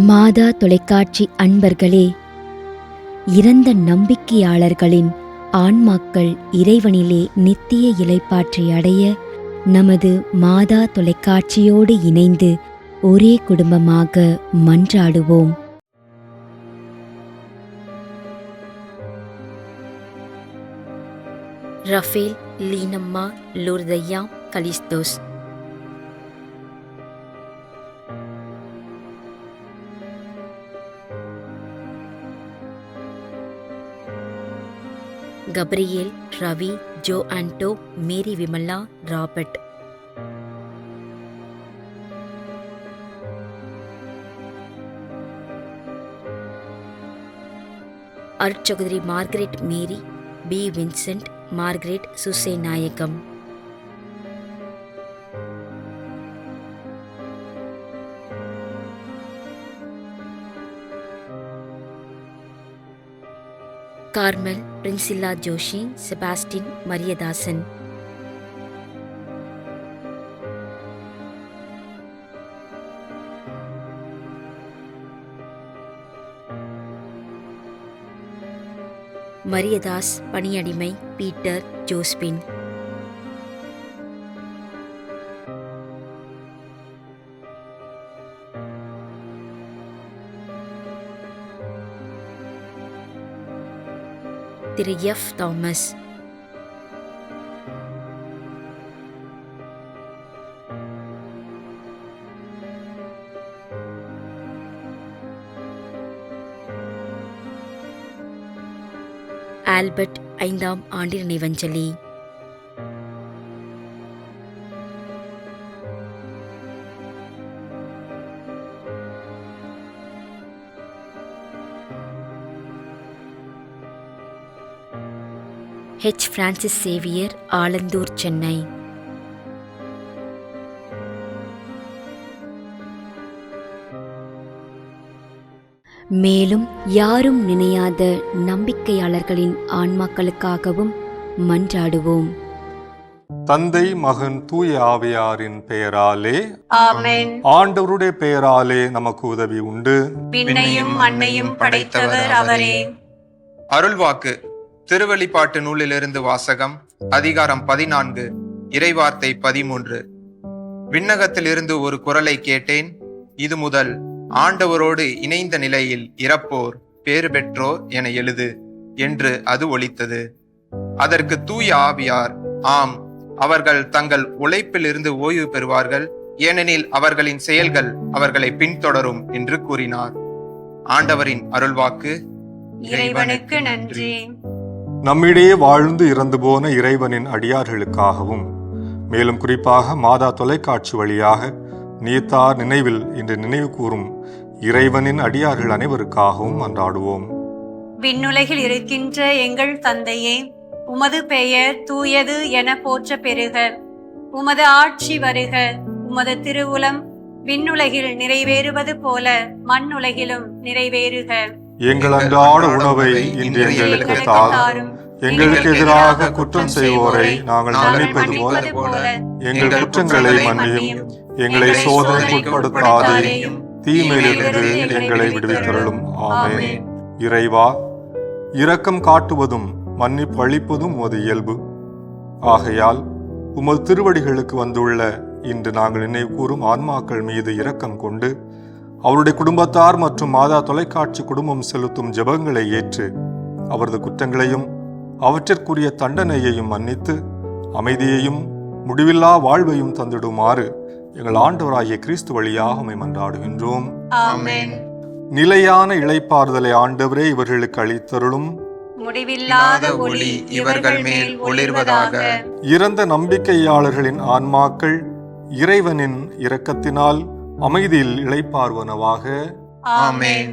மாதா தொலைக்காட்சி அன்பர்களே, இறந்த நம்பிக்கையாளர்களின் ஆன்மாக்கள் இறைவனிலே நித்திய இளைப்பாற்றை அடைய நமது மாதா தொலைக்காட்சியோடு இணைந்து ஒரே குடும்பமாக மன்றாடுவோம். Raphael, Leenamma, Lourdaiah, Calistus. Gabriel, Ravi, Jo Anto, Mary Vimala, Robert. அருட்சகோதரி Margaret Mary, P Vincent, Margaret Susai Nayagam. Carmel, Priscilla Joshi, Sebastian, Mariadasan. Mariadas, பணியடிமை, பீட்டர், ஜோஸ்பின். திரு எஃப் தாமஸ். ஆல்பர்ட், 5ஆம் ஆண்டு நினைவஞ்சலி. H. Francis Xavier, Alandur, Chennai. மேலும் யாரும் நினையாத நம்பிக்கையாளர்களின் ஆன்மாக்களுக்காகவும் மன்றாடுவோம். தந்தை, மகன், தூய ஆவியாரின் பெயராலே ஆமென். ஆண்டவருடைய பெயராலே நமக்கு உதவி உண்டு. விண்ணையும் மண்ணையும் படைத்தவர் அவரே. அருள்வாக்கு. திருவெளிப்பாட்டு நூலிலிருந்து வாசகம். அதிகாரம் 14, இறைவார்த்தை 13. விண்ணகத்திலிருந்து ஒரு குரலை கேட்டேன். இது முதல் ஆண்டவரோடு இணைந்த நிலையில் இறப்போர் பேறு பெற்றோர் என எழுது என்று அது ஒலித்தது. அதற்கு தூய ஆவியார், ஆம், அவர்கள் தங்கள் உழைப்பில் இருந்து ஓய்வு பெறுவார்கள், ஏனெனில் அவர்களின் செயல்கள் அவர்களை பின்தொடரும் என்று கூறினார். ஆண்டவரின் அருள்வாக்கு. இறைவனுக்கு நன்றி. நம்மிடையே வாழ்ந்து இறந்து போன இறைவனின் அடியார்களுக்காகவும், மேலும் குறிப்பாக மாதா தொலைக்காட்சி வழியாக நீத்தார் நினைவில் இன்று நினைவு கூறும் இறைவனின் அடியார்கள் அனைவருக்காகவும் மன்றாடுவோம். விண்ணுலகில் இருக்கின்ற எங்கள் தந்தையே, உமது பெயர் தூயது என போற்ற பெறுக. உமது ஆட்சி வருக. உமது திருவுளம் விண்ணுலகில் நிறைவேறுவது போல மண்ணுலகிலும் நிறைவேறுக. எங்கள் அன்றாட உணவை இன்று எங்களுக்கு தாரும். எங்களுக்கு எதிராக குற்றம் செய்வோரை நாங்கள் மன்னிப்பது போல எங்கள் குற்றங்களை மன்னியும். எங்களை சோதனைக்குட்படுத்தாதேயும், தீமையிலிருந்து எங்களை விடுவித்தருளும். ஆமென். இறைவா, இரக்கம் காட்டுவதும் மன்னிப்பு அளிப்பதும் உமது இயல்பு. ஆகையால் உமது திருவடிகளுக்கு வந்துள்ள இன்று நாங்கள் நினைவு கூறும் ஆன்மாக்கள் மீது இரக்கம் கொண்டு அவருடைய குடும்பத்தார் மற்றும் மாதா தொலைக்காட்சி குடும்பம் செலுத்தும் ஜெபங்களை ஏற்று அவரது குற்றங்களையும் அவற்றிற்குரிய தண்டனையையும் மன்னித்து அமைதியையும் முடிவில்லா வாழ்வையும் தந்திடுமாறு எங்கள் ஆண்டவராகிய கிறிஸ்து வழியாக உம்மை மன்றாடுகின்றோம். ஆமென். நிலையான இளைப்பாறுதலை ஆண்டவரே இவர்களுக்கு அளித்தருளும். முடிவில்லாத ஒளி இவர்கள் மேல் ஒளிர்வதாக. இறந்த நம்பிக்கையாளர்களின் ஆன்மாக்கள் இறைவனின் இரக்கத்தினால் அமைதியில் இளைப்பாறுவனவாக. ஆமென்.